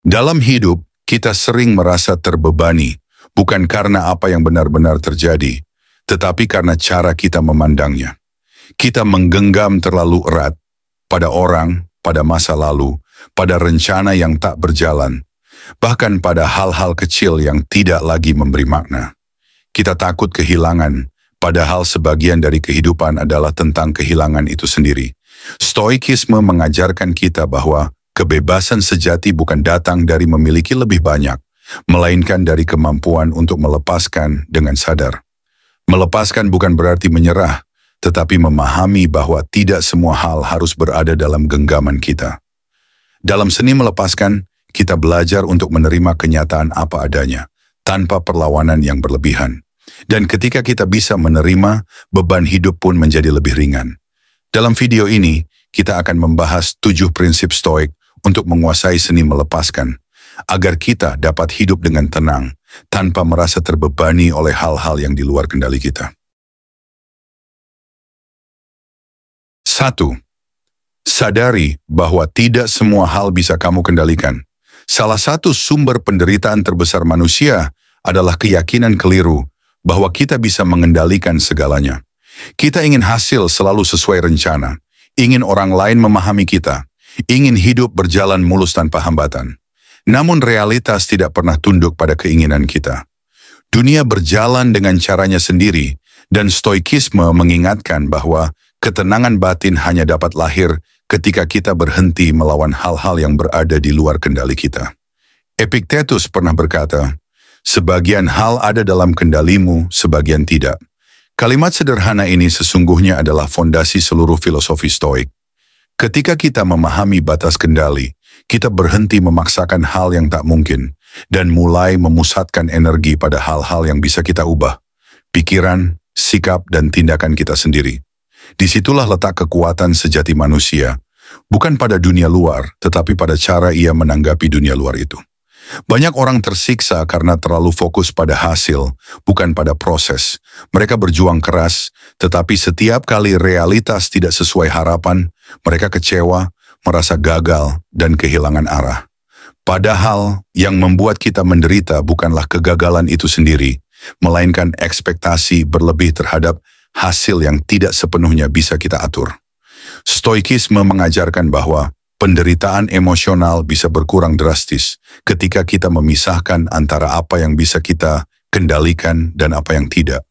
Dalam hidup, kita sering merasa terbebani, bukan karena apa yang benar-benar terjadi, tetapi karena cara kita memandangnya. Kita menggenggam terlalu erat pada orang, pada masa lalu, pada rencana yang tak berjalan, bahkan pada hal-hal kecil yang tidak lagi memberi makna. Kita takut kehilangan, padahal sebagian dari kehidupan adalah tentang kehilangan itu sendiri. Stoikisme mengajarkan kita bahwa kebebasan sejati bukan datang dari memiliki lebih banyak, melainkan dari kemampuan untuk melepaskan dengan sadar. Melepaskan bukan berarti menyerah, tetapi memahami bahwa tidak semua hal harus berada dalam genggaman kita. Dalam seni melepaskan, kita belajar untuk menerima kenyataan apa adanya, tanpa perlawanan yang berlebihan. Dan ketika kita bisa menerima, beban hidup pun menjadi lebih ringan. Dalam video ini, kita akan membahas 7 prinsip stoik untuk menguasai seni melepaskan, agar kita dapat hidup dengan tenang, tanpa merasa terbebani oleh hal-hal yang di luar kendali kita. 1. Sadari bahwa tidak semua hal bisa kamu kendalikan. Salah satu sumber penderitaan terbesar manusia adalah keyakinan keliru bahwa kita bisa mengendalikan segalanya. Kita ingin hasil selalu sesuai rencana, ingin orang lain memahami kita, ingin hidup berjalan mulus tanpa hambatan. Namun realitas tidak pernah tunduk pada keinginan kita. Dunia berjalan dengan caranya sendiri, dan stoikisme mengingatkan bahwa ketenangan batin hanya dapat lahir ketika kita berhenti melawan hal-hal yang berada di luar kendali kita. Epictetus pernah berkata, "Sebagian hal ada dalam kendalimu, sebagian tidak." Kalimat sederhana ini sesungguhnya adalah fondasi seluruh filosofi stoik. Ketika kita memahami batas kendali, kita berhenti memaksakan hal yang tak mungkin dan mulai memusatkan energi pada hal-hal yang bisa kita ubah, pikiran, sikap, dan tindakan kita sendiri. Disitulah letak kekuatan sejati manusia, bukan pada dunia luar, tetapi pada cara ia menanggapi dunia luar itu. Banyak orang tersiksa karena terlalu fokus pada hasil, bukan pada proses. Mereka berjuang keras, tetapi setiap kali realitas tidak sesuai harapan, mereka kecewa, merasa gagal, dan kehilangan arah. Padahal, yang membuat kita menderita bukanlah kegagalan itu sendiri, melainkan ekspektasi berlebih terhadap hasil yang tidak sepenuhnya bisa kita atur. Stoikisme mengajarkan bahwa penderitaan emosional bisa berkurang drastis ketika kita memisahkan antara apa yang bisa kita kendalikan dan apa yang tidak.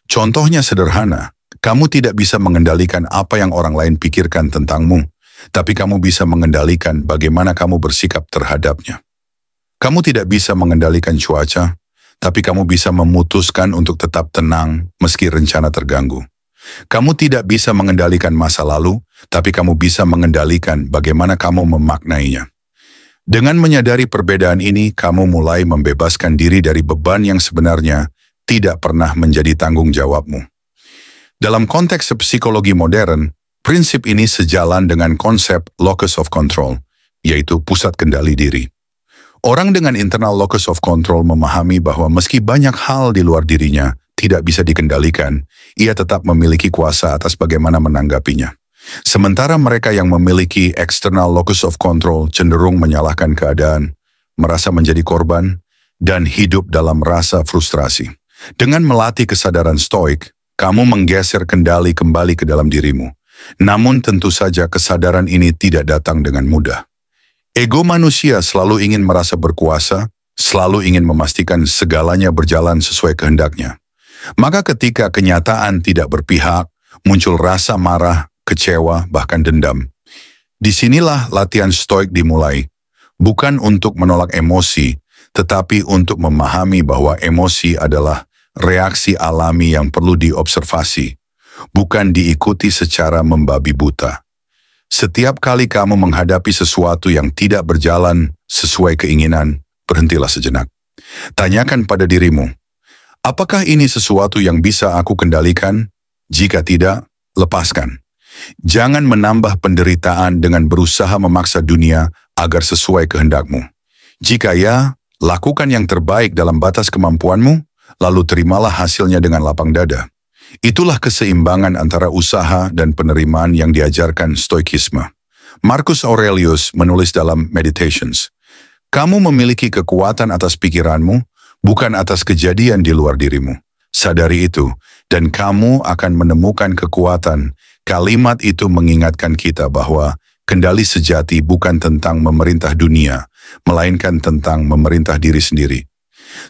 Contohnya sederhana, kamu tidak bisa mengendalikan apa yang orang lain pikirkan tentangmu, tapi kamu bisa mengendalikan bagaimana kamu bersikap terhadapnya. Kamu tidak bisa mengendalikan cuaca, tapi kamu bisa memutuskan untuk tetap tenang meski rencana terganggu. Kamu tidak bisa mengendalikan masa lalu, tapi kamu bisa mengendalikan bagaimana kamu memaknainya. Dengan menyadari perbedaan ini, kamu mulai membebaskan diri dari beban yang sebenarnya tidak pernah menjadi tanggung jawabmu. Dalam konteks psikologi modern, prinsip ini sejalan dengan konsep locus of control, yaitu pusat kendali diri. Orang dengan internal locus of control memahami bahwa meski banyak hal di luar dirinya tidak bisa dikendalikan, ia tetap memiliki kuasa atas bagaimana menanggapinya. Sementara mereka yang memiliki external locus of control cenderung menyalahkan keadaan, merasa menjadi korban, dan hidup dalam rasa frustrasi. Dengan melatih kesadaran stoik, kamu menggeser kendali kembali ke dalam dirimu. Namun tentu saja kesadaran ini tidak datang dengan mudah. Ego manusia selalu ingin merasa berkuasa, selalu ingin memastikan segalanya berjalan sesuai kehendaknya. Maka ketika kenyataan tidak berpihak, muncul rasa marah, kecewa, bahkan dendam. Disinilah latihan stoik dimulai, bukan untuk menolak emosi, tetapi untuk memahami bahwa emosi adalah reaksi alami yang perlu diobservasi, bukan diikuti secara membabi buta. Setiap kali kamu menghadapi sesuatu yang tidak berjalan sesuai keinginan, berhentilah sejenak. Tanyakan pada dirimu, apakah ini sesuatu yang bisa aku kendalikan? Jika tidak, lepaskan. Jangan menambah penderitaan dengan berusaha memaksa dunia agar sesuai kehendakmu. Jika ya, lakukan yang terbaik dalam batas kemampuanmu, lalu terimalah hasilnya dengan lapang dada. Itulah keseimbangan antara usaha dan penerimaan yang diajarkan stoikisme. Marcus Aurelius menulis dalam Meditations, Kamu memiliki kekuatan atas pikiranmu, bukan atas kejadian di luar dirimu. Sadari itu, dan kamu akan menemukan kekuatan. Kalimat itu mengingatkan kita bahwa kendali sejati bukan tentang memerintah dunia, melainkan tentang memerintah diri sendiri.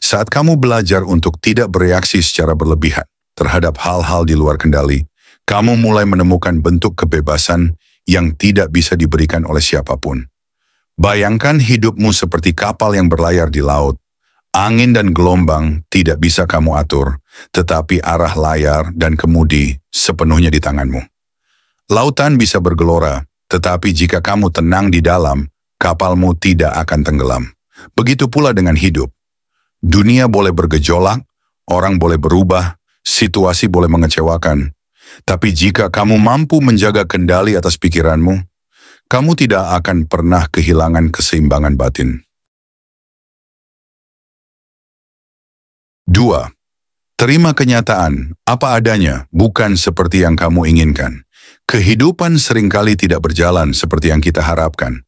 Saat kamu belajar untuk tidak bereaksi secara berlebihan terhadap hal-hal di luar kendali, kamu mulai menemukan bentuk kebebasan yang tidak bisa diberikan oleh siapapun. Bayangkan hidupmu seperti kapal yang berlayar di laut. Angin dan gelombang tidak bisa kamu atur, tetapi arah layar dan kemudi sepenuhnya di tanganmu. Lautan bisa bergelora, tetapi jika kamu tenang di dalam, kapalmu tidak akan tenggelam. Begitu pula dengan hidup. Dunia boleh bergejolak, orang boleh berubah, situasi boleh mengecewakan. Tapi jika kamu mampu menjaga kendali atas pikiranmu, kamu tidak akan pernah kehilangan keseimbangan batin. 2. Terima kenyataan, apa adanya, bukan seperti yang kamu inginkan. Kehidupan seringkali tidak berjalan seperti yang kita harapkan.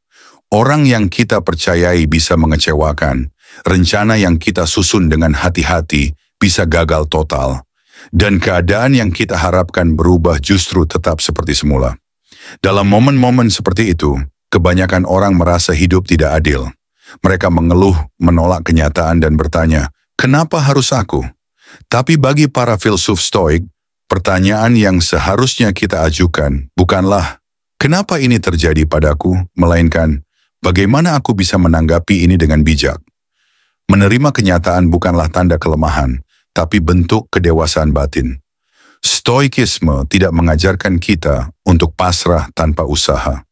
Orang yang kita percayai bisa mengecewakan, rencana yang kita susun dengan hati-hati bisa gagal total, dan keadaan yang kita harapkan berubah justru tetap seperti semula. Dalam momen-momen seperti itu, kebanyakan orang merasa hidup tidak adil. Mereka mengeluh, menolak kenyataan dan bertanya, "Kenapa harus aku?" Tapi bagi para filsuf Stoik, pertanyaan yang seharusnya kita ajukan bukanlah, "Kenapa ini terjadi padaku?" melainkan, "Bagaimana aku bisa menanggapi ini dengan bijak?" Menerima kenyataan bukanlah tanda kelemahan, tapi bentuk kedewasaan batin. Stoikisme tidak mengajarkan kita untuk pasrah tanpa usaha,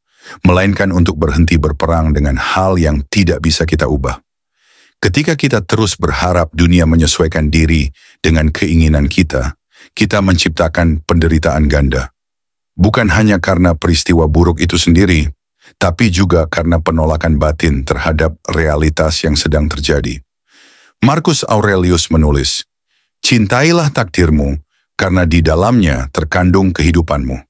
melainkan untuk berhenti berperang dengan hal yang tidak bisa kita ubah. Ketika kita terus berharap dunia menyesuaikan diri dengan keinginan kita, kita menciptakan penderitaan ganda. Bukan hanya karena peristiwa buruk itu sendiri, tapi juga karena penolakan batin terhadap realitas yang sedang terjadi. Marcus Aurelius menulis, "Cintailah takdirmu, karena di dalamnya terkandung kehidupanmu."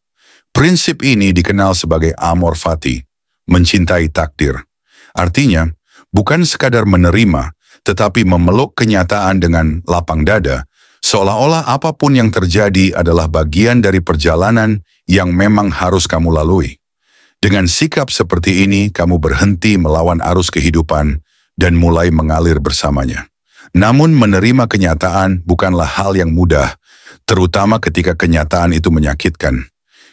Prinsip ini dikenal sebagai amor fati, mencintai takdir. Artinya, bukan sekadar menerima, tetapi memeluk kenyataan dengan lapang dada, seolah-olah apapun yang terjadi adalah bagian dari perjalanan yang memang harus kamu lalui. Dengan sikap seperti ini, kamu berhenti melawan arus kehidupan dan mulai mengalir bersamanya. Namun menerima kenyataan bukanlah hal yang mudah, terutama ketika kenyataan itu menyakitkan.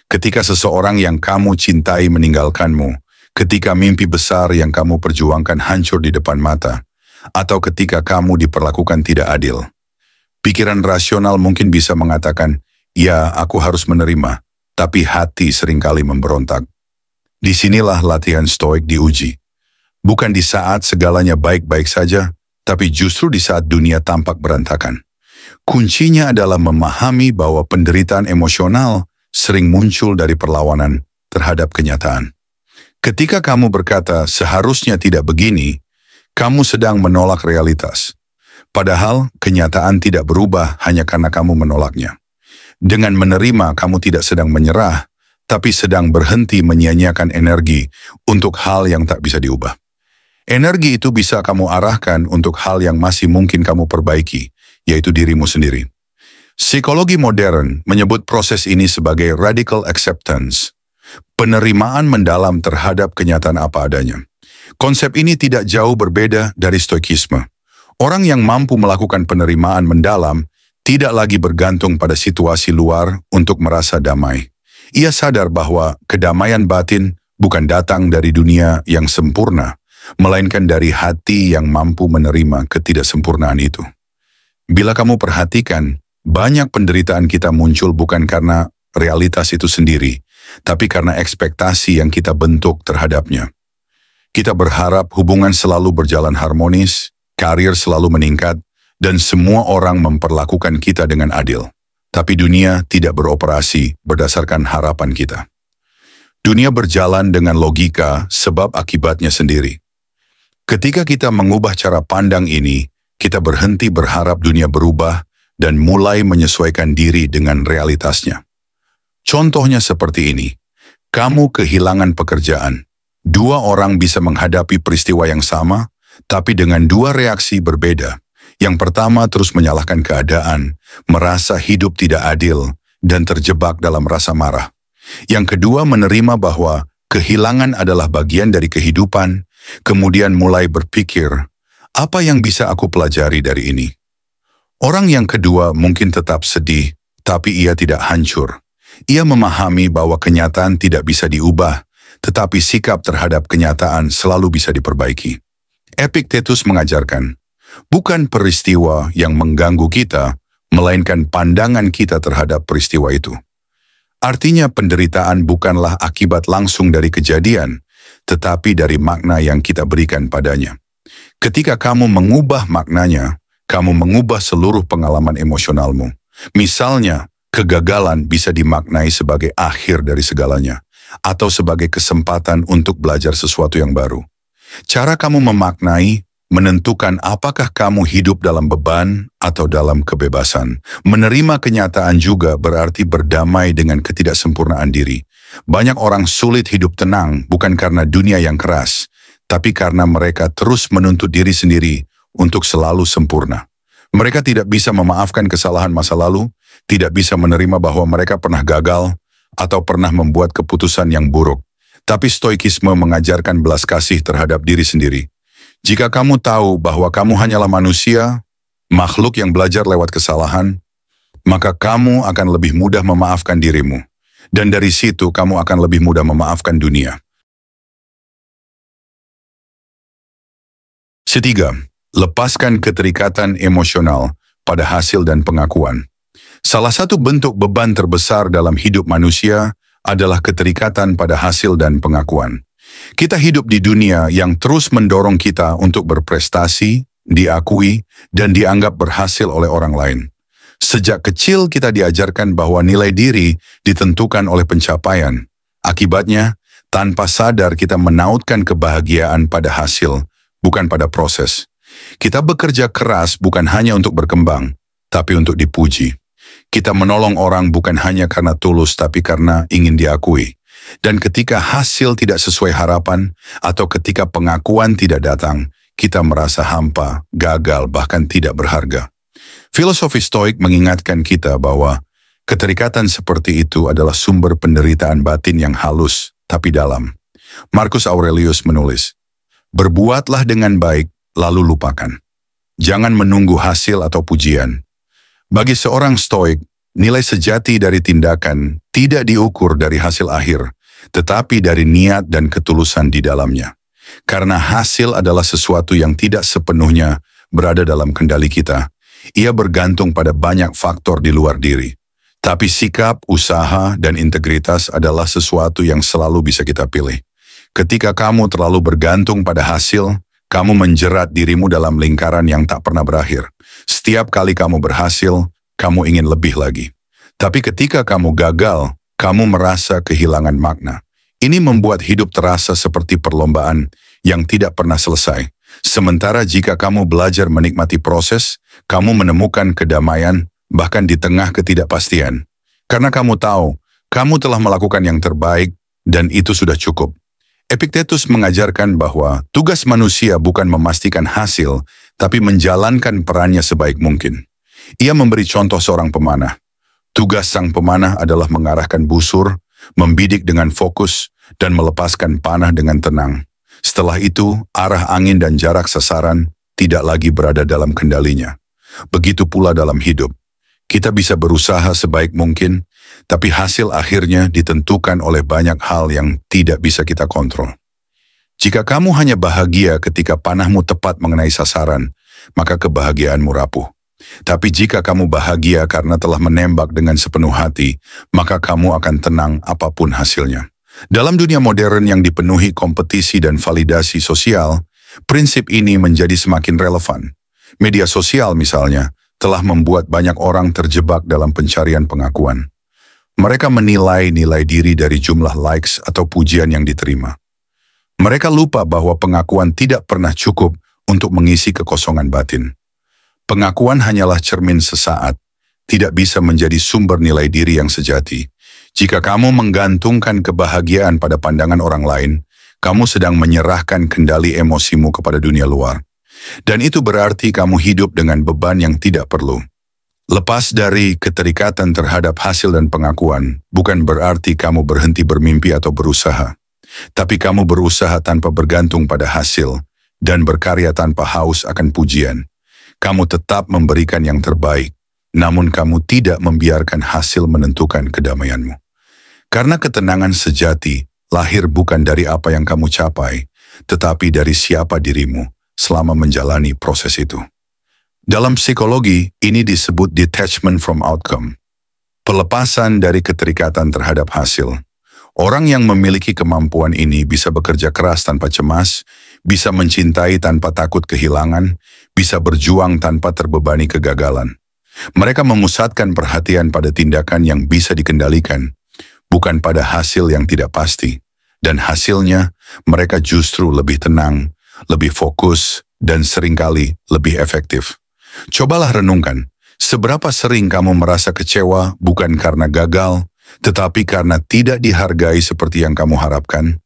Ketika seseorang yang kamu cintai meninggalkanmu, ketika mimpi besar yang kamu perjuangkan hancur di depan mata, atau ketika kamu diperlakukan tidak adil. Pikiran rasional mungkin bisa mengatakan, "Ya, aku harus menerima," tapi hati seringkali memberontak. Disinilah latihan Stoik diuji. Bukan di saat segalanya baik-baik saja, tapi justru di saat dunia tampak berantakan. Kuncinya adalah memahami bahwa penderitaan emosional sering muncul dari perlawanan terhadap kenyataan. Ketika kamu berkata, "Seharusnya tidak begini," kamu sedang menolak realitas. Padahal kenyataan tidak berubah hanya karena kamu menolaknya. Dengan menerima, kamu tidak sedang menyerah, tapi sedang berhenti menyia-nyiakan energi untuk hal yang tak bisa diubah. Energi itu bisa kamu arahkan untuk hal yang masih mungkin kamu perbaiki, yaitu dirimu sendiri. Psikologi modern menyebut proses ini sebagai radical acceptance, penerimaan mendalam terhadap kenyataan apa adanya. Konsep ini tidak jauh berbeda dari stoikisme. Orang yang mampu melakukan penerimaan mendalam tidak lagi bergantung pada situasi luar untuk merasa damai. Ia sadar bahwa kedamaian batin bukan datang dari dunia yang sempurna, melainkan dari hati yang mampu menerima ketidaksempurnaan itu. Bila kamu perhatikan, banyak penderitaan kita muncul bukan karena realitas itu sendiri, tapi karena ekspektasi yang kita bentuk terhadapnya. Kita berharap hubungan selalu berjalan harmonis, karir selalu meningkat, dan semua orang memperlakukan kita dengan adil. Tapi dunia tidak beroperasi berdasarkan harapan kita. Dunia berjalan dengan logika sebab akibatnya sendiri. Ketika kita mengubah cara pandang ini, kita berhenti berharap dunia berubah dan mulai menyesuaikan diri dengan realitasnya. Contohnya seperti ini, kamu kehilangan pekerjaan. Dua orang bisa menghadapi peristiwa yang sama, tapi dengan dua reaksi berbeda. Yang pertama terus menyalahkan keadaan, merasa hidup tidak adil, dan terjebak dalam rasa marah. Yang kedua menerima bahwa kehilangan adalah bagian dari kehidupan, kemudian mulai berpikir, apa yang bisa aku pelajari dari ini? Orang yang kedua mungkin tetap sedih, tapi ia tidak hancur. Ia memahami bahwa kenyataan tidak bisa diubah, tetapi sikap terhadap kenyataan selalu bisa diperbaiki. Epictetus mengajarkan, bukan peristiwa yang mengganggu kita, melainkan pandangan kita terhadap peristiwa itu. Artinya penderitaan bukanlah akibat langsung dari kejadian, tetapi dari makna yang kita berikan padanya. Ketika kamu mengubah maknanya, kamu mengubah seluruh pengalaman emosionalmu. Misalnya, kegagalan bisa dimaknai sebagai akhir dari segalanya, atau sebagai kesempatan untuk belajar sesuatu yang baru. Cara kamu memaknai menentukan apakah kamu hidup dalam beban atau dalam kebebasan. Menerima kenyataan juga berarti berdamai dengan ketidaksempurnaan diri. Banyak orang sulit hidup tenang bukan karena dunia yang keras, tapi karena mereka terus menuntut diri sendiri untuk selalu sempurna. Mereka tidak bisa memaafkan kesalahan masa lalu, tidak bisa menerima bahwa mereka pernah gagal atau pernah membuat keputusan yang buruk. Tapi stoikisme mengajarkan belas kasih terhadap diri sendiri. Jika kamu tahu bahwa kamu hanyalah manusia, makhluk yang belajar lewat kesalahan, maka kamu akan lebih mudah memaafkan dirimu. Dan dari situ kamu akan lebih mudah memaafkan dunia. Ketiga, lepaskan keterikatan emosional pada hasil dan pengakuan. Salah satu bentuk beban terbesar dalam hidup manusia adalah keterikatan pada hasil dan pengakuan. Kita hidup di dunia yang terus mendorong kita untuk berprestasi, diakui, dan dianggap berhasil oleh orang lain. Sejak kecil kita diajarkan bahwa nilai diri ditentukan oleh pencapaian. Akibatnya, tanpa sadar kita menautkan kebahagiaan pada hasil, bukan pada proses. Kita bekerja keras bukan hanya untuk berkembang, tapi untuk dipuji. Kita menolong orang bukan hanya karena tulus, tapi karena ingin diakui. Dan ketika hasil tidak sesuai harapan, atau ketika pengakuan tidak datang, kita merasa hampa, gagal, bahkan tidak berharga. Filosofi Stoik mengingatkan kita bahwa keterikatan seperti itu adalah sumber penderitaan batin yang halus, tapi dalam. Marcus Aurelius menulis, berbuatlah dengan baik, lalu lupakan. Jangan menunggu hasil atau pujian. Bagi seorang Stoik, nilai sejati dari tindakan tidak diukur dari hasil akhir, tetapi dari niat dan ketulusan di dalamnya. Karena hasil adalah sesuatu yang tidak sepenuhnya berada dalam kendali kita. Ia bergantung pada banyak faktor di luar diri. Tapi sikap, usaha, dan integritas adalah sesuatu yang selalu bisa kita pilih. Ketika kamu terlalu bergantung pada hasil, kamu menjerat dirimu dalam lingkaran yang tak pernah berakhir. Setiap kali kamu berhasil, kamu ingin lebih lagi. Tapi ketika kamu gagal, kamu merasa kehilangan makna. Ini membuat hidup terasa seperti perlombaan yang tidak pernah selesai. Sementara jika kamu belajar menikmati proses, kamu menemukan kedamaian bahkan di tengah ketidakpastian. Karena kamu tahu, kamu telah melakukan yang terbaik dan itu sudah cukup. Epictetus mengajarkan bahwa tugas manusia bukan memastikan hasil, tapi menjalankan perannya sebaik mungkin. Ia memberi contoh seorang pemanah. Tugas sang pemanah adalah mengarahkan busur, membidik dengan fokus, dan melepaskan panah dengan tenang. Setelah itu, arah angin dan jarak sasaran tidak lagi berada dalam kendalinya. Begitu pula dalam hidup. Kita bisa berusaha sebaik mungkin, tapi hasil akhirnya ditentukan oleh banyak hal yang tidak bisa kita kontrol. Jika kamu hanya bahagia ketika panahmu tepat mengenai sasaran, maka kebahagiaanmu rapuh. Tapi jika kamu bahagia karena telah menembak dengan sepenuh hati, maka kamu akan tenang apapun hasilnya. Dalam dunia modern yang dipenuhi kompetisi dan validasi sosial, prinsip ini menjadi semakin relevan. Media sosial misalnya, telah membuat banyak orang terjebak dalam pencarian pengakuan. Mereka menilai nilai diri dari jumlah likes atau pujian yang diterima. Mereka lupa bahwa pengakuan tidak pernah cukup untuk mengisi kekosongan batin. Pengakuan hanyalah cermin sesaat, tidak bisa menjadi sumber nilai diri yang sejati. Jika kamu menggantungkan kebahagiaan pada pandangan orang lain, kamu sedang menyerahkan kendali emosimu kepada dunia luar. Dan itu berarti kamu hidup dengan beban yang tidak perlu. Lepas dari keterikatan terhadap hasil dan pengakuan, bukan berarti kamu berhenti bermimpi atau berusaha. Tapi kamu berusaha tanpa bergantung pada hasil, dan berkarya tanpa haus akan pujian. Kamu tetap memberikan yang terbaik, namun kamu tidak membiarkan hasil menentukan kedamaianmu. Karena ketenangan sejati lahir bukan dari apa yang kamu capai, tetapi dari siapa dirimu selama menjalani proses itu. Dalam psikologi, ini disebut detachment from outcome. Pelepasan dari keterikatan terhadap hasil. Orang yang memiliki kemampuan ini bisa bekerja keras tanpa cemas, bisa mencintai tanpa takut kehilangan, bisa berjuang tanpa terbebani kegagalan. Mereka memusatkan perhatian pada tindakan yang bisa dikendalikan, bukan pada hasil yang tidak pasti. Dan hasilnya, mereka justru lebih tenang, lebih fokus, dan seringkali lebih efektif. Cobalah renungkan, seberapa sering kamu merasa kecewa bukan karena gagal, tetapi karena tidak dihargai seperti yang kamu harapkan?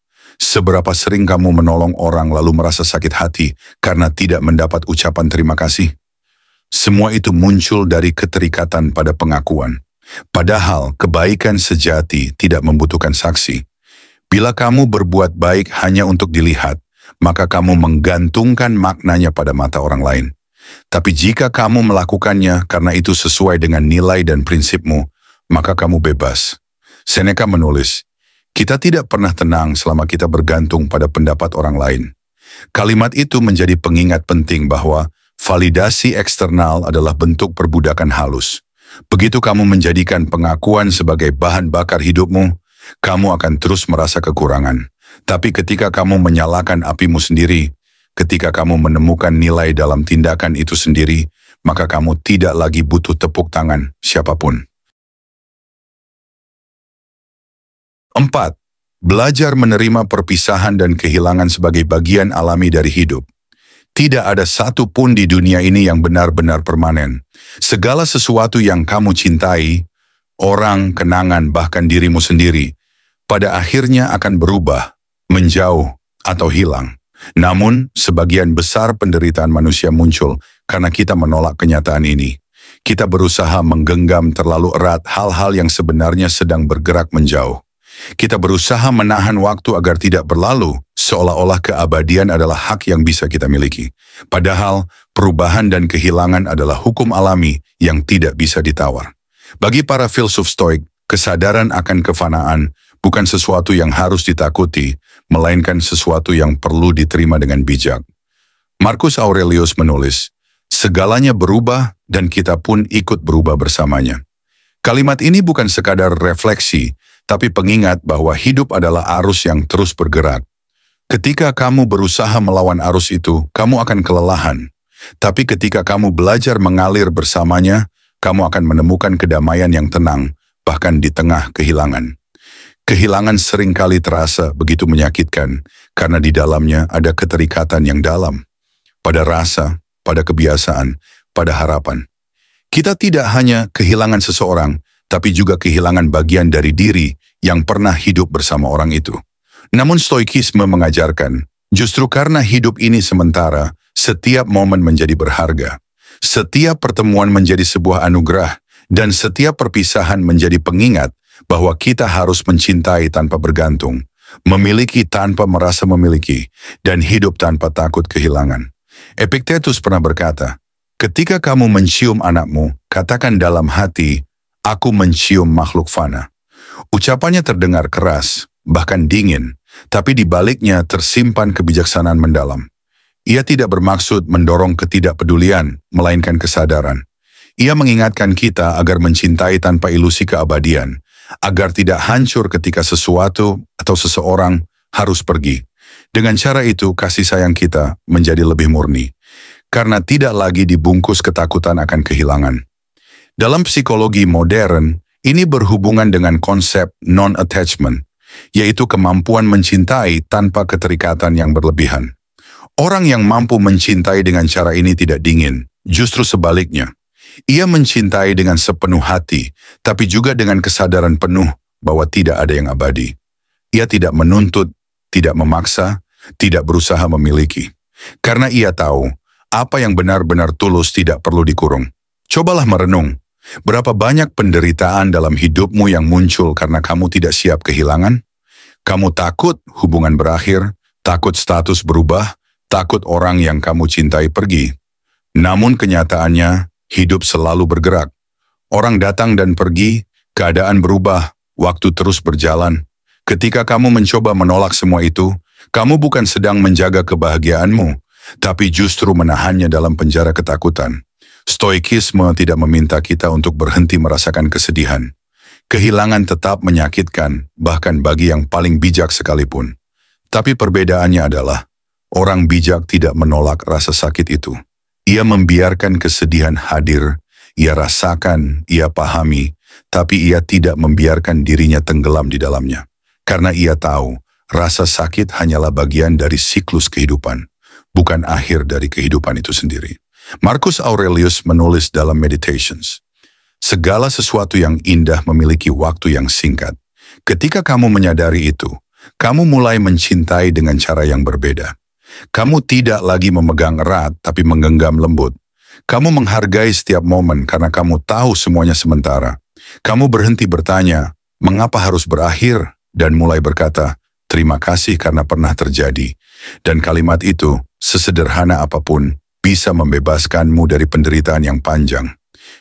Seberapa sering kamu menolong orang lalu merasa sakit hati karena tidak mendapat ucapan terima kasih? Semua itu muncul dari keterikatan pada pengakuan. Padahal kebaikan sejati tidak membutuhkan saksi. Bila kamu berbuat baik hanya untuk dilihat, maka kamu menggantungkan maknanya pada mata orang lain. Tapi jika kamu melakukannya karena itu sesuai dengan nilai dan prinsipmu, maka kamu bebas. Seneca menulis, kita tidak pernah tenang selama kita bergantung pada pendapat orang lain. Kalimat itu menjadi pengingat penting bahwa validasi eksternal adalah bentuk perbudakan halus. Begitu kamu menjadikan pengakuan sebagai bahan bakar hidupmu, kamu akan terus merasa kekurangan. Tapi ketika kamu menyalakan apimu sendiri, ketika kamu menemukan nilai dalam tindakan itu sendiri, maka kamu tidak lagi butuh tepuk tangan siapapun. 4. Belajar menerima perpisahan dan kehilangan sebagai bagian alami dari hidup. Tidak ada satu pun di dunia ini yang benar-benar permanen. Segala sesuatu yang kamu cintai, orang, kenangan, bahkan dirimu sendiri, pada akhirnya akan berubah, menjauh, atau hilang. Namun, sebagian besar penderitaan manusia muncul karena kita menolak kenyataan ini. Kita berusaha menggenggam terlalu erat hal-hal yang sebenarnya sedang bergerak menjauh. Kita berusaha menahan waktu agar tidak berlalu, seolah-olah keabadian adalah hak yang bisa kita miliki. Padahal, perubahan dan kehilangan adalah hukum alami yang tidak bisa ditawar. Bagi para filsuf Stoik, kesadaran akan kefanaan bukan sesuatu yang harus ditakuti, melainkan sesuatu yang perlu diterima dengan bijak. Marcus Aurelius menulis, segalanya berubah dan kita pun ikut berubah bersamanya. Kalimat ini bukan sekadar refleksi, tapi pengingat bahwa hidup adalah arus yang terus bergerak. Ketika kamu berusaha melawan arus itu, kamu akan kelelahan. Tapi ketika kamu belajar mengalir bersamanya, kamu akan menemukan kedamaian yang tenang, bahkan di tengah kehilangan. Kehilangan seringkali terasa begitu menyakitkan, karena di dalamnya ada keterikatan yang dalam. Pada rasa, pada kebiasaan, pada harapan. Kita tidak hanya kehilangan seseorang, tapi juga kehilangan bagian dari diri yang pernah hidup bersama orang itu. Namun Stoikisme mengajarkan, justru karena hidup ini sementara, setiap momen menjadi berharga. Setiap pertemuan menjadi sebuah anugerah, dan setiap perpisahan menjadi pengingat bahwa kita harus mencintai tanpa bergantung, memiliki tanpa merasa memiliki, dan hidup tanpa takut kehilangan. Epictetus pernah berkata, ketika kamu mencium anakmu, katakan dalam hati, aku mencium makhluk fana. Ucapannya terdengar keras, bahkan dingin, tapi di baliknya tersimpan kebijaksanaan mendalam. Ia tidak bermaksud mendorong ketidakpedulian, melainkan kesadaran. Ia mengingatkan kita agar mencintai tanpa ilusi keabadian, agar tidak hancur ketika sesuatu atau seseorang harus pergi. Dengan cara itu, kasih sayang kita menjadi lebih murni, karena tidak lagi dibungkus ketakutan akan kehilangan. Dalam psikologi modern, ini berhubungan dengan konsep non-attachment, yaitu kemampuan mencintai tanpa keterikatan yang berlebihan. Orang yang mampu mencintai dengan cara ini tidak dingin, justru sebaliknya. Ia mencintai dengan sepenuh hati, tapi juga dengan kesadaran penuh bahwa tidak ada yang abadi. Ia tidak menuntut, tidak memaksa, tidak berusaha memiliki. Karena ia tahu, Apa yang benar-benar tulus tidak perlu dikurung. Cobalah merenung. Berapa banyak penderitaan dalam hidupmu yang muncul karena kamu tidak siap kehilangan? Kamu takut hubungan berakhir, takut status berubah, takut orang yang kamu cintai pergi. Namun kenyataannya, hidup selalu bergerak. Orang datang dan pergi, keadaan berubah, waktu terus berjalan. Ketika kamu mencoba menolak semua itu, kamu bukan sedang menjaga kebahagiaanmu, tapi justru menahannya dalam penjara ketakutan. Stoikisme tidak meminta kita untuk berhenti merasakan kesedihan. Kehilangan tetap menyakitkan, bahkan bagi yang paling bijak sekalipun. Tapi perbedaannya adalah, orang bijak tidak menolak rasa sakit itu. Ia membiarkan kesedihan hadir, ia rasakan, ia pahami, tapi ia tidak membiarkan dirinya tenggelam di dalamnya. Karena ia tahu, rasa sakit hanyalah bagian dari siklus kehidupan, bukan akhir dari kehidupan itu sendiri. Marcus Aurelius menulis dalam Meditations, segala sesuatu yang indah memiliki waktu yang singkat. Ketika kamu menyadari itu, kamu mulai mencintai dengan cara yang berbeda. Kamu tidak lagi memegang erat, tapi menggenggam lembut. Kamu menghargai setiap momen karena kamu tahu semuanya sementara. Kamu berhenti bertanya, mengapa harus berakhir? Dan mulai berkata, terima kasih karena pernah terjadi. Dan kalimat itu, sesederhana apapun, bisa membebaskanmu dari penderitaan yang panjang.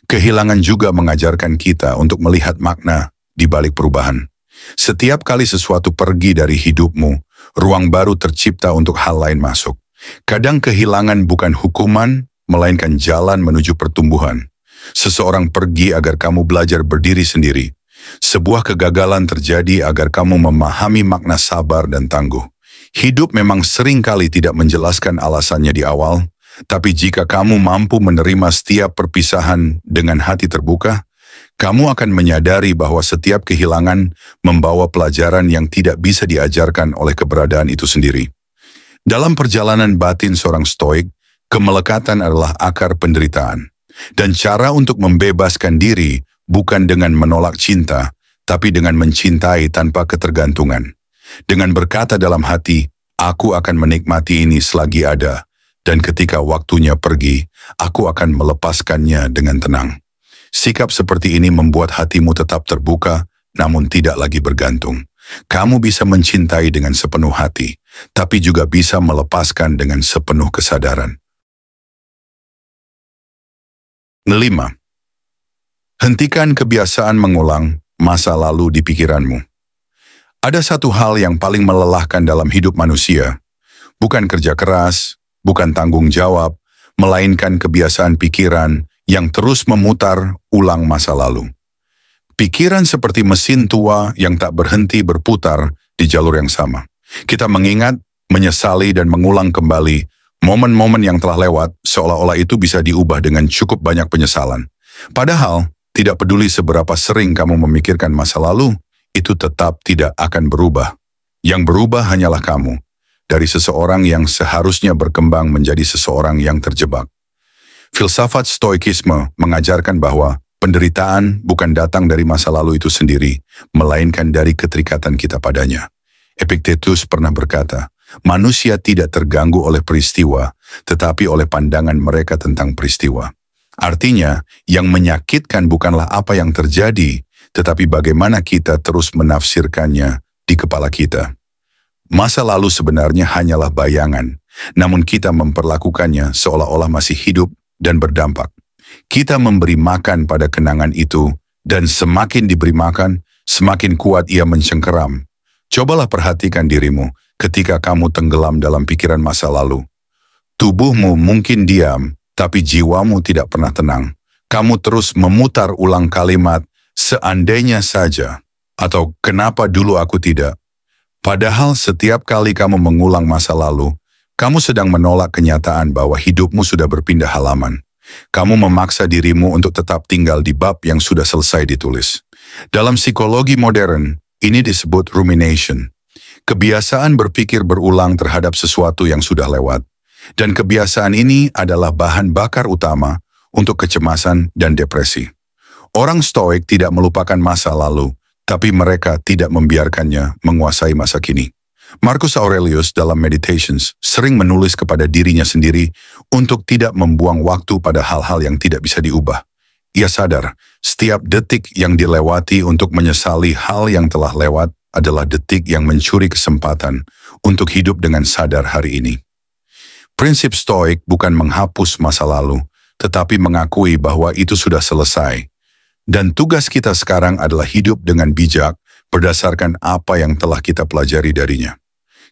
Kehilangan juga mengajarkan kita untuk melihat makna di balik perubahan. Setiap kali sesuatu pergi dari hidupmu, ruang baru tercipta untuk hal lain masuk. Kadang kehilangan bukan hukuman, melainkan jalan menuju pertumbuhan. Seseorang pergi agar kamu belajar berdiri sendiri. Sebuah kegagalan terjadi agar kamu memahami makna sabar dan tangguh. Hidup memang seringkali tidak menjelaskan alasannya di awal, tapi jika kamu mampu menerima setiap perpisahan dengan hati terbuka, kamu akan menyadari bahwa setiap kehilangan membawa pelajaran yang tidak bisa diajarkan oleh keberadaan itu sendiri. Dalam perjalanan batin seorang stoik, kemelekatan adalah akar penderitaan. Dan cara untuk membebaskan diri bukan dengan menolak cinta, tapi dengan mencintai tanpa ketergantungan. Dengan berkata dalam hati, aku akan menikmati ini selagi ada, dan ketika waktunya pergi, aku akan melepaskannya dengan tenang. Sikap seperti ini membuat hatimu tetap terbuka, namun tidak lagi bergantung. Kamu bisa mencintai dengan sepenuh hati, tapi juga bisa melepaskan dengan sepenuh kesadaran. 5. Hentikan kebiasaan mengulang masa lalu di pikiranmu. Ada satu hal yang paling melelahkan dalam hidup manusia, bukan kerja keras, bukan tanggung jawab, melainkan kebiasaan pikiran yang terus memutar ulang masa lalu. Pikiran seperti mesin tua yang tak berhenti berputar di jalur yang sama. Kita mengingat, menyesali, dan mengulang kembali momen-momen yang telah lewat, seolah-olah itu bisa diubah dengan cukup banyak penyesalan. Padahal, tidak peduli seberapa sering kamu memikirkan masa lalu, itu tetap tidak akan berubah. Yang berubah hanyalah kamu, dari seseorang yang seharusnya berkembang menjadi seseorang yang terjebak. Filsafat Stoikisme mengajarkan bahwa penderitaan bukan datang dari masa lalu itu sendiri, melainkan dari keterikatan kita padanya. Epictetus pernah berkata, manusia tidak terganggu oleh peristiwa, tetapi oleh pandangan mereka tentang peristiwa. Artinya, yang menyakitkan bukanlah apa yang terjadi, tetapi bagaimana kita terus menafsirkannya di kepala kita. Masa lalu sebenarnya hanyalah bayangan, namun kita memperlakukannya seolah-olah masih hidup dan berdampak. Kita memberi makan pada kenangan itu, dan semakin diberi makan, semakin kuat ia mencengkeram. Cobalah perhatikan dirimu ketika kamu tenggelam dalam pikiran masa lalu. Tubuhmu mungkin diam, tapi jiwamu tidak pernah tenang. Kamu terus memutar ulang kalimat, seandainya saja, atau kenapa dulu aku tidak. Padahal setiap kali kamu mengulang masa lalu, kamu sedang menolak kenyataan bahwa hidupmu sudah berpindah halaman. Kamu memaksa dirimu untuk tetap tinggal di bab yang sudah selesai ditulis. Dalam psikologi modern, ini disebut rumination. Kebiasaan berpikir berulang terhadap sesuatu yang sudah lewat. Dan kebiasaan ini adalah bahan bakar utama untuk kecemasan dan depresi. Orang Stoik tidak melupakan masa lalu, tapi mereka tidak membiarkannya menguasai masa kini. Marcus Aurelius dalam Meditations sering menulis kepada dirinya sendiri untuk tidak membuang waktu pada hal-hal yang tidak bisa diubah. Ia sadar, setiap detik yang dilewati untuk menyesali hal yang telah lewat adalah detik yang mencuri kesempatan untuk hidup dengan sadar hari ini. Prinsip Stoik bukan menghapus masa lalu, tetapi mengakui bahwa itu sudah selesai. Dan tugas kita sekarang adalah hidup dengan bijak berdasarkan apa yang telah kita pelajari darinya.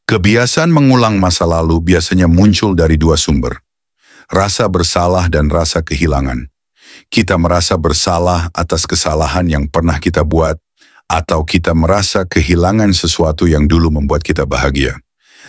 Kebiasaan mengulang masa lalu biasanya muncul dari dua sumber. Rasa bersalah dan rasa kehilangan. Kita merasa bersalah atas kesalahan yang pernah kita buat, atau kita merasa kehilangan sesuatu yang dulu membuat kita bahagia.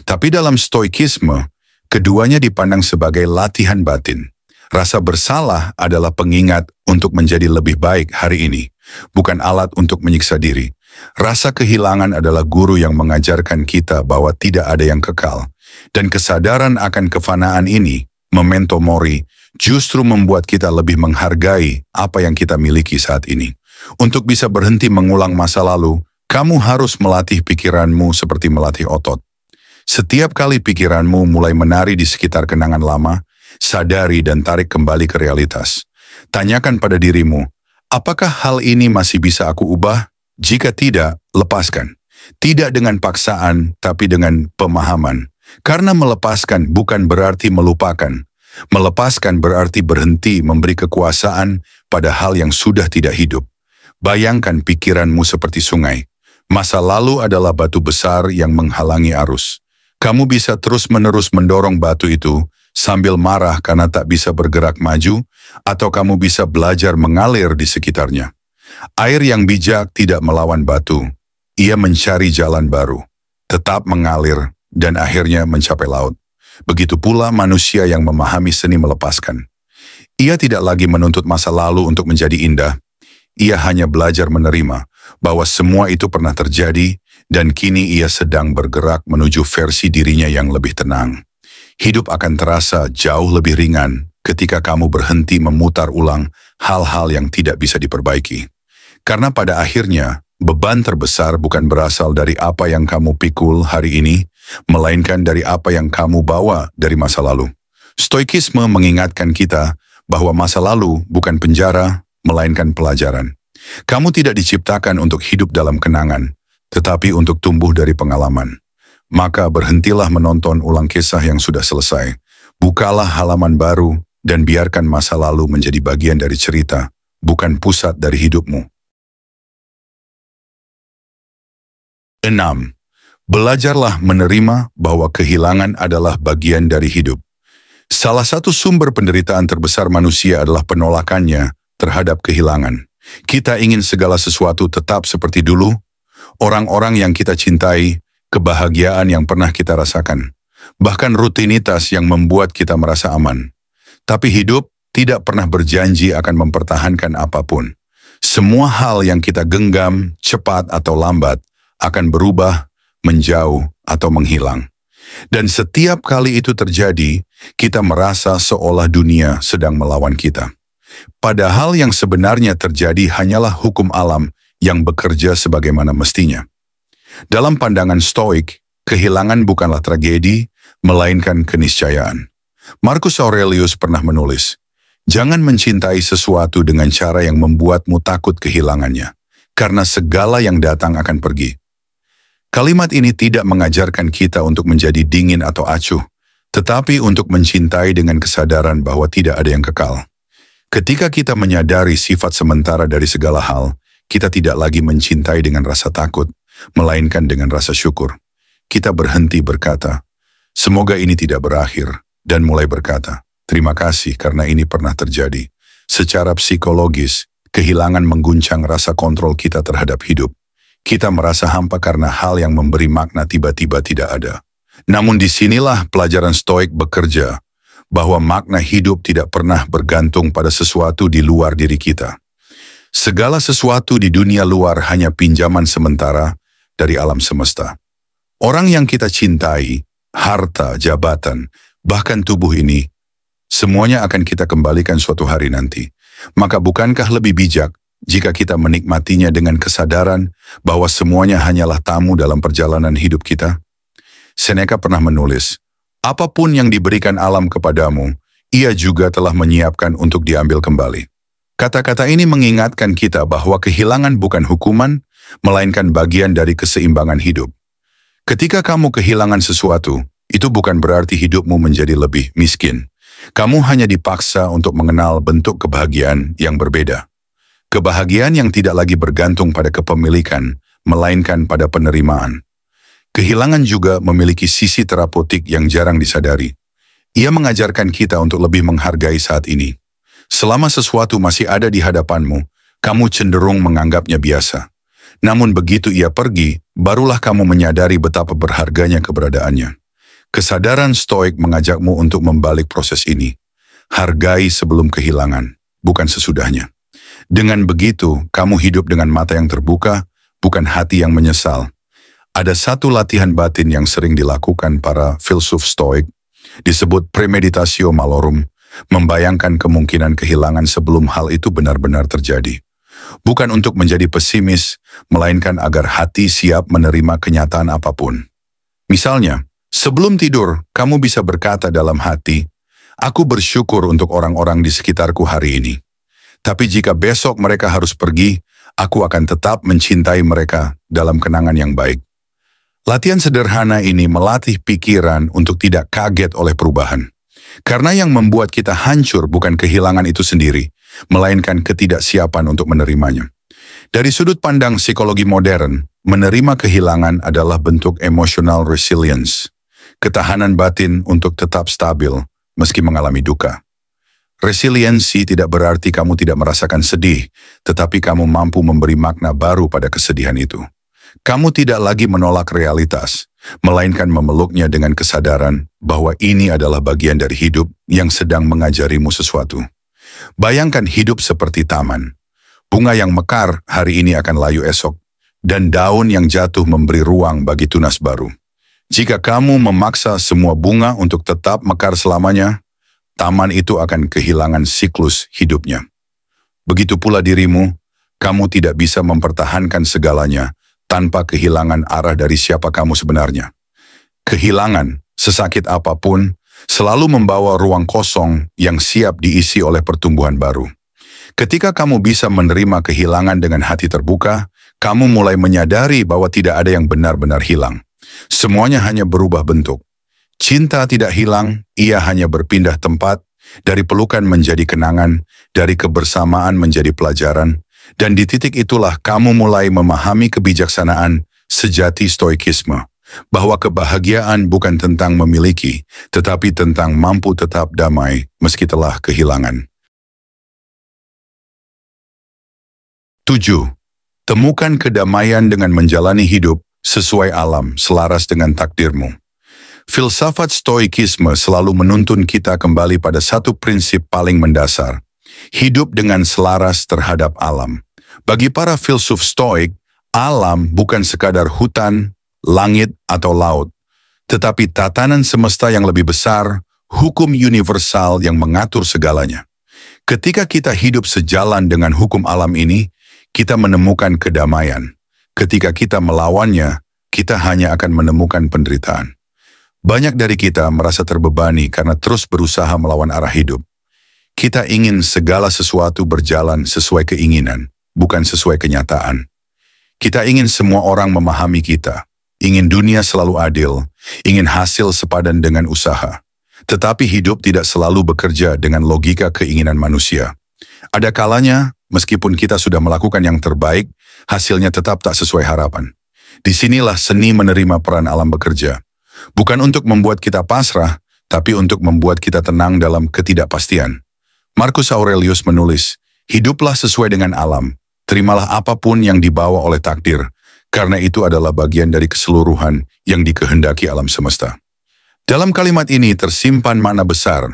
Tapi dalam Stoikisme, keduanya dipandang sebagai latihan batin. Rasa bersalah adalah pengingat untuk menjadi lebih baik hari ini, bukan alat untuk menyiksa diri. Rasa kehilangan adalah guru yang mengajarkan kita bahwa tidak ada yang kekal. Dan kesadaran akan kefanaan ini, memento mori, justru membuat kita lebih menghargai apa yang kita miliki saat ini. Untuk bisa berhenti mengulang masa lalu, kamu harus melatih pikiranmu seperti melatih otot. Setiap kali pikiranmu mulai menari di sekitar kenangan lama, sadari dan tarik kembali ke realitas. Tanyakan pada dirimu, apakah hal ini masih bisa aku ubah? Jika tidak, lepaskan. Tidak dengan paksaan, tapi dengan pemahaman. Karena melepaskan bukan berarti melupakan. Melepaskan berarti berhenti memberi kekuasaan pada hal yang sudah tidak hidup. Bayangkan pikiranmu seperti sungai. Masa lalu adalah batu besar yang menghalangi arus. Kamu bisa terus-menerus mendorong batu itu sambil marah karena tak bisa bergerak maju, atau kamu bisa belajar mengalir di sekitarnya. Air yang bijak tidak melawan batu. Ia mencari jalan baru, tetap mengalir, dan akhirnya mencapai laut. Begitu pula manusia yang memahami seni melepaskan. Ia tidak lagi menuntut masa lalu untuk menjadi indah. Ia hanya belajar menerima bahwa semua itu pernah terjadi, dan kini ia sedang bergerak menuju versi dirinya yang lebih tenang. Hidup akan terasa jauh lebih ringan ketika kamu berhenti memutar ulang hal-hal yang tidak bisa diperbaiki. Karena pada akhirnya, beban terbesar bukan berasal dari apa yang kamu pikul hari ini, melainkan dari apa yang kamu bawa dari masa lalu. Stoikisme mengingatkan kita bahwa masa lalu bukan penjara, melainkan pelajaran. Kamu tidak diciptakan untuk hidup dalam kenangan, tetapi untuk tumbuh dari pengalaman. Maka berhentilah menonton ulang kisah yang sudah selesai. Bukalah halaman baru dan biarkan masa lalu menjadi bagian dari cerita, bukan pusat dari hidupmu. 6. Belajarlah menerima bahwa kehilangan adalah bagian dari hidup. Salah satu sumber penderitaan terbesar manusia adalah penolakannya terhadap kehilangan. Kita ingin segala sesuatu tetap seperti dulu, orang-orang yang kita cintai, kebahagiaan yang pernah kita rasakan, bahkan rutinitas yang membuat kita merasa aman. Tapi hidup tidak pernah berjanji akan mempertahankan apapun. Semua hal yang kita genggam, cepat atau lambat, akan berubah, menjauh, atau menghilang. Dan setiap kali itu terjadi, kita merasa seolah dunia sedang melawan kita. Padahal yang sebenarnya terjadi hanyalah hukum alam yang bekerja sebagaimana mestinya. Dalam pandangan Stoik, kehilangan bukanlah tragedi, melainkan keniscayaan. Marcus Aurelius pernah menulis, jangan mencintai sesuatu dengan cara yang membuatmu takut kehilangannya, karena segala yang datang akan pergi. Kalimat ini tidak mengajarkan kita untuk menjadi dingin atau acuh, tetapi untuk mencintai dengan kesadaran bahwa tidak ada yang kekal. Ketika kita menyadari sifat sementara dari segala hal, kita tidak lagi mencintai dengan rasa takut, melainkan dengan rasa syukur. Kita berhenti berkata, semoga ini tidak berakhir, dan mulai berkata, terima kasih karena ini pernah terjadi. Secara psikologis, kehilangan mengguncang rasa kontrol kita terhadap hidup. Kita merasa hampa karena hal yang memberi makna tiba-tiba tidak ada. Namun disinilah pelajaran Stoik bekerja, bahwa makna hidup tidak pernah bergantung pada sesuatu di luar diri kita. Segala sesuatu di dunia luar hanya pinjaman sementara dari alam semesta. Orang yang kita cintai, harta, jabatan, bahkan tubuh ini, semuanya akan kita kembalikan suatu hari nanti. Maka bukankah lebih bijak jika kita menikmatinya dengan kesadaran bahwa semuanya hanyalah tamu dalam perjalanan hidup kita? Seneca pernah menulis, apapun yang diberikan alam kepadamu, ia juga telah menyiapkan untuk diambil kembali. Kata-kata ini mengingatkan kita bahwa kehilangan bukan hukuman, melainkan bagian dari keseimbangan hidup. Ketika kamu kehilangan sesuatu, itu bukan berarti hidupmu menjadi lebih miskin. Kamu hanya dipaksa untuk mengenal bentuk kebahagiaan yang berbeda. Kebahagiaan yang tidak lagi bergantung pada kepemilikan, melainkan pada penerimaan. Kehilangan juga memiliki sisi terapeutik yang jarang disadari. Ia mengajarkan kita untuk lebih menghargai saat ini. Selama sesuatu masih ada di hadapanmu, kamu cenderung menganggapnya biasa. Namun begitu ia pergi, barulah kamu menyadari betapa berharganya keberadaannya. Kesadaran Stoik mengajakmu untuk membalik proses ini. Hargai sebelum kehilangan, bukan sesudahnya. Dengan begitu, kamu hidup dengan mata yang terbuka, bukan hati yang menyesal. Ada satu latihan batin yang sering dilakukan para filsuf Stoik, disebut premeditatio malorum, membayangkan kemungkinan kehilangan sebelum hal itu benar-benar terjadi. Bukan untuk menjadi pesimis, melainkan agar hati siap menerima kenyataan apapun. Misalnya, sebelum tidur, kamu bisa berkata dalam hati, aku bersyukur untuk orang-orang di sekitarku hari ini. Tapi jika besok mereka harus pergi, aku akan tetap mencintai mereka dalam kenangan yang baik. Latihan sederhana ini melatih pikiran untuk tidak kaget oleh perubahan. Karena yang membuat kita hancur bukan kehilangan itu sendiri, melainkan ketidaksiapan untuk menerimanya. Dari sudut pandang psikologi modern, menerima kehilangan adalah bentuk emotional resilience, ketahanan batin untuk tetap stabil meski mengalami duka. Resiliensi tidak berarti kamu tidak merasakan sedih, tetapi kamu mampu memberi makna baru pada kesedihan itu. Kamu tidak lagi menolak realitas, melainkan memeluknya dengan kesadaran bahwa ini adalah bagian dari hidup yang sedang mengajarimu sesuatu. Bayangkan hidup seperti taman. Bunga yang mekar hari ini akan layu esok, dan daun yang jatuh memberi ruang bagi tunas baru. Jika kamu memaksa semua bunga untuk tetap mekar selamanya, taman itu akan kehilangan siklus hidupnya. Begitu pula dirimu, kamu tidak bisa mempertahankan segalanya tanpa kehilangan arah dari siapa kamu sebenarnya. Kehilangan, sesakit apapun, selalu membawa ruang kosong yang siap diisi oleh pertumbuhan baru. Ketika kamu bisa menerima kehilangan dengan hati terbuka, kamu mulai menyadari bahwa tidak ada yang benar-benar hilang. Semuanya hanya berubah bentuk. Cinta tidak hilang, ia hanya berpindah tempat, dari pelukan menjadi kenangan, dari kebersamaan menjadi pelajaran, dan di titik itulah kamu mulai memahami kebijaksanaan sejati stoikisme, bahwa kebahagiaan bukan tentang memiliki, tetapi tentang mampu tetap damai meski telah kehilangan. 7. Temukan kedamaian dengan menjalani hidup sesuai alam, selaras dengan takdirmu. Filsafat stoikisme selalu menuntun kita kembali pada satu prinsip paling mendasar, hidup dengan selaras terhadap alam. Bagi para filsuf stoik, alam bukan sekadar hutan, langit, atau laut, tetapi tatanan semesta yang lebih besar, hukum universal yang mengatur segalanya. Ketika kita hidup sejalan dengan hukum alam ini, kita menemukan kedamaian. Ketika kita melawannya, kita hanya akan menemukan penderitaan. Banyak dari kita merasa terbebani karena terus berusaha melawan arah hidup. Kita ingin segala sesuatu berjalan sesuai keinginan, bukan sesuai kenyataan. Kita ingin semua orang memahami kita, ingin dunia selalu adil, ingin hasil sepadan dengan usaha. Tetapi hidup tidak selalu bekerja dengan logika keinginan manusia. Ada kalanya, meskipun kita sudah melakukan yang terbaik, hasilnya tetap tak sesuai harapan. Disinilah seni menerima peran alam bekerja. Bukan untuk membuat kita pasrah, tapi untuk membuat kita tenang dalam ketidakpastian. Marcus Aurelius menulis, hiduplah sesuai dengan alam, terimalah apapun yang dibawa oleh takdir, karena itu adalah bagian dari keseluruhan yang dikehendaki alam semesta. Dalam kalimat ini tersimpan makna besar,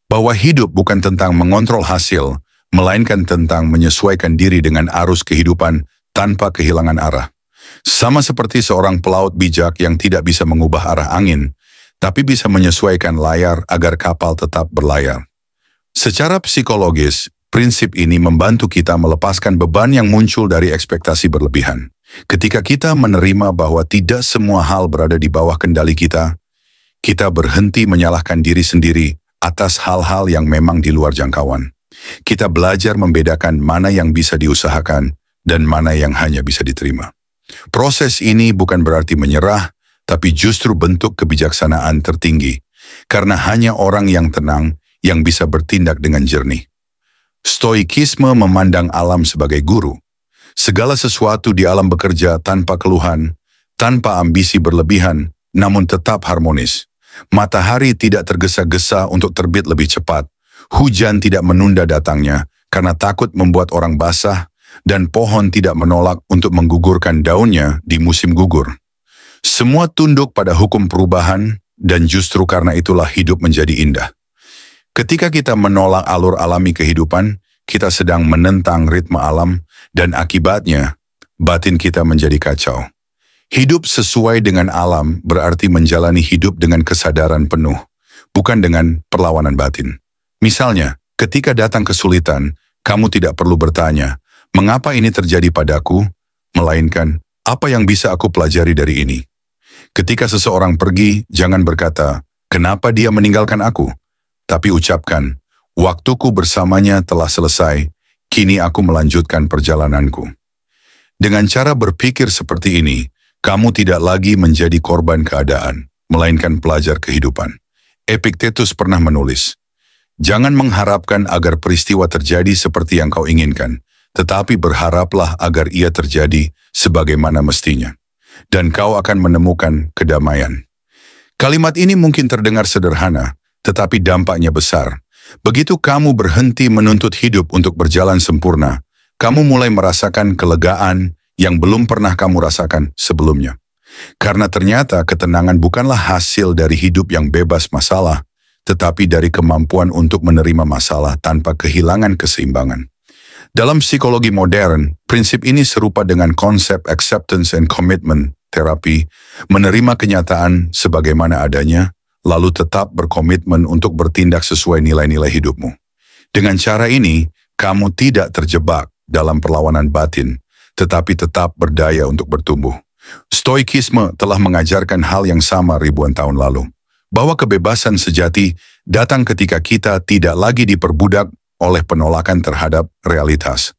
bahwa hidup bukan tentang mengontrol hasil, melainkan tentang menyesuaikan diri dengan arus kehidupan tanpa kehilangan arah. Sama seperti seorang pelaut bijak yang tidak bisa mengubah arah angin, tapi bisa menyesuaikan layar agar kapal tetap berlayar. Secara psikologis, prinsip ini membantu kita melepaskan beban yang muncul dari ekspektasi berlebihan. Ketika kita menerima bahwa tidak semua hal berada di bawah kendali kita, kita berhenti menyalahkan diri sendiri atas hal-hal yang memang di luar jangkauan. Kita belajar membedakan mana yang bisa diusahakan dan mana yang hanya bisa diterima. Proses ini bukan berarti menyerah, tapi justru bentuk kebijaksanaan tertinggi, karena hanya orang yang tenang yang bisa bertindak dengan jernih. Stoikisme memandang alam sebagai guru. Segala sesuatu di alam bekerja tanpa keluhan, tanpa ambisi berlebihan, namun tetap harmonis. Matahari tidak tergesa-gesa untuk terbit lebih cepat. Hujan tidak menunda datangnya karena takut membuat orang basah, dan pohon tidak menolak untuk menggugurkan daunnya di musim gugur. Semua tunduk pada hukum perubahan, dan justru karena itulah hidup menjadi indah. Ketika kita menolak alur alami kehidupan, kita sedang menentang ritme alam, dan akibatnya, batin kita menjadi kacau. Hidup sesuai dengan alam berarti menjalani hidup dengan kesadaran penuh, bukan dengan perlawanan batin. Misalnya, ketika datang kesulitan, kamu tidak perlu bertanya, mengapa ini terjadi padaku? Melainkan, apa yang bisa aku pelajari dari ini? Ketika seseorang pergi, jangan berkata, kenapa dia meninggalkan aku? Tapi ucapkan, waktuku bersamanya telah selesai, kini aku melanjutkan perjalananku. Dengan cara berpikir seperti ini, kamu tidak lagi menjadi korban keadaan, melainkan pelajar kehidupan. Epictetus pernah menulis, jangan mengharapkan agar peristiwa terjadi seperti yang kau inginkan, tetapi berharaplah agar ia terjadi sebagaimana mestinya, dan kau akan menemukan kedamaian. Kalimat ini mungkin terdengar sederhana, tetapi dampaknya besar. Begitu kamu berhenti menuntut hidup untuk berjalan sempurna, kamu mulai merasakan kelegaan yang belum pernah kamu rasakan sebelumnya. Karena ternyata ketenangan bukanlah hasil dari hidup yang bebas masalah, tetapi dari kemampuan untuk menerima masalah tanpa kehilangan keseimbangan. Dalam psikologi modern, prinsip ini serupa dengan konsep acceptance and commitment terapi, menerima kenyataan sebagaimana adanya, lalu tetap berkomitmen untuk bertindak sesuai nilai-nilai hidupmu. Dengan cara ini, kamu tidak terjebak dalam perlawanan batin, tetapi tetap berdaya untuk bertumbuh. Stoikisme telah mengajarkan hal yang sama ribuan tahun lalu, bahwa kebebasan sejati datang ketika kita tidak lagi diperbudak oleh penolakan terhadap realitas.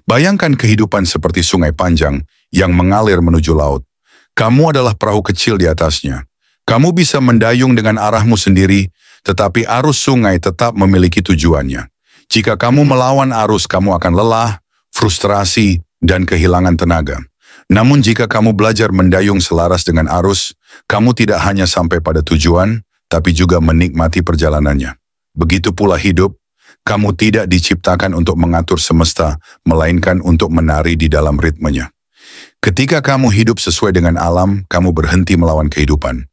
Bayangkan kehidupan seperti sungai panjang yang mengalir menuju laut. Kamu adalah perahu kecil di atasnya. Kamu bisa mendayung dengan arahmu sendiri, tetapi arus sungai tetap memiliki tujuannya. Jika kamu melawan arus, kamu akan lelah, frustrasi, dan kehilangan tenaga. Namun jika kamu belajar mendayung selaras dengan arus, kamu tidak hanya sampai pada tujuan, tapi juga menikmati perjalanannya. Begitu pula hidup, kamu tidak diciptakan untuk mengatur semesta, melainkan untuk menari di dalam ritmenya. Ketika kamu hidup sesuai dengan alam, kamu berhenti melawan kehidupan.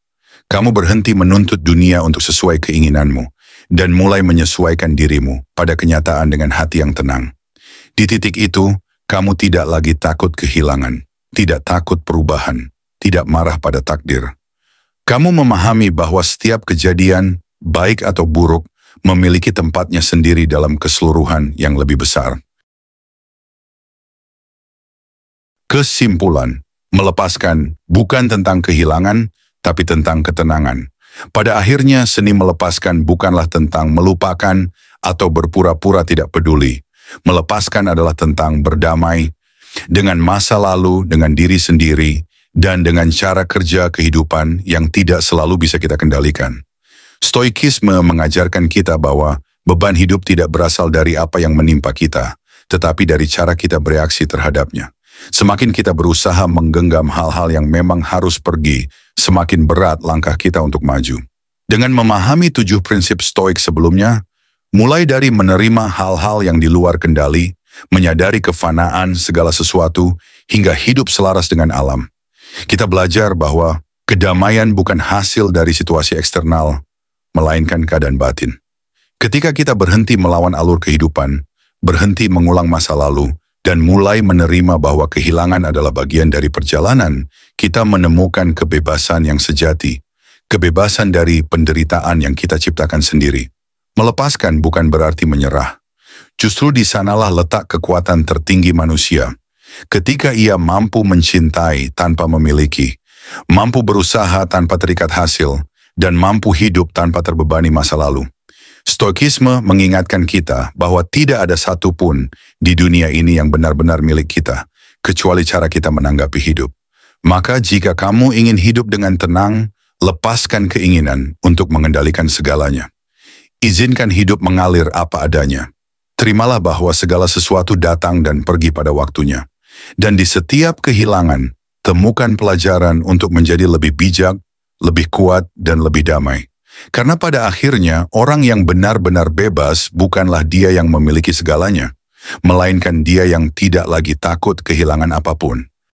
Kamu berhenti menuntut dunia untuk sesuai keinginanmu, dan mulai menyesuaikan dirimu pada kenyataan dengan hati yang tenang. Di titik itu, kamu tidak lagi takut kehilangan, tidak takut perubahan, tidak marah pada takdir. Kamu memahami bahwa setiap kejadian, baik atau buruk, memiliki tempatnya sendiri dalam keseluruhan yang lebih besar. Kesimpulan, melepaskan bukan tentang kehilangan, tapi tentang ketenangan. Pada akhirnya, seni melepaskan bukanlah tentang melupakan atau berpura-pura tidak peduli. Melepaskan adalah tentang berdamai dengan masa lalu, dengan diri sendiri, dan dengan cara kerja kehidupan yang tidak selalu bisa kita kendalikan. Stoikisme mengajarkan kita bahwa beban hidup tidak berasal dari apa yang menimpa kita, tetapi dari cara kita bereaksi terhadapnya. Semakin kita berusaha menggenggam hal-hal yang memang harus pergi, semakin berat langkah kita untuk maju. Dengan memahami 7 prinsip stoik sebelumnya, mulai dari menerima hal-hal yang di luar kendali, menyadari kefanaan segala sesuatu, hingga hidup selaras dengan alam. Kita belajar bahwa kedamaian bukan hasil dari situasi eksternal, melainkan keadaan batin. Ketika kita berhenti melawan alur kehidupan, berhenti mengulang masa lalu, dan mulai menerima bahwa kehilangan adalah bagian dari perjalanan, kita menemukan kebebasan yang sejati, kebebasan dari penderitaan yang kita ciptakan sendiri. Melepaskan bukan berarti menyerah. Justru di sanalah letak kekuatan tertinggi manusia. Ketika ia mampu mencintai tanpa memiliki, mampu berusaha tanpa terikat hasil, dan mampu hidup tanpa terbebani masa lalu. Stoikisme mengingatkan kita bahwa tidak ada satupun di dunia ini yang benar-benar milik kita, kecuali cara kita menanggapi hidup. Maka jika kamu ingin hidup dengan tenang, lepaskan keinginan untuk mengendalikan segalanya. Izinkan hidup mengalir apa adanya. Terimalah bahwa segala sesuatu datang dan pergi pada waktunya. Dan di setiap kehilangan, temukan pelajaran untuk menjadi lebih bijak, lebih kuat, dan lebih damai. Karena pada akhirnya, orang yang benar-benar bebas bukanlah dia yang memiliki segalanya, melainkan dia yang tidak lagi takut kehilangan apapun.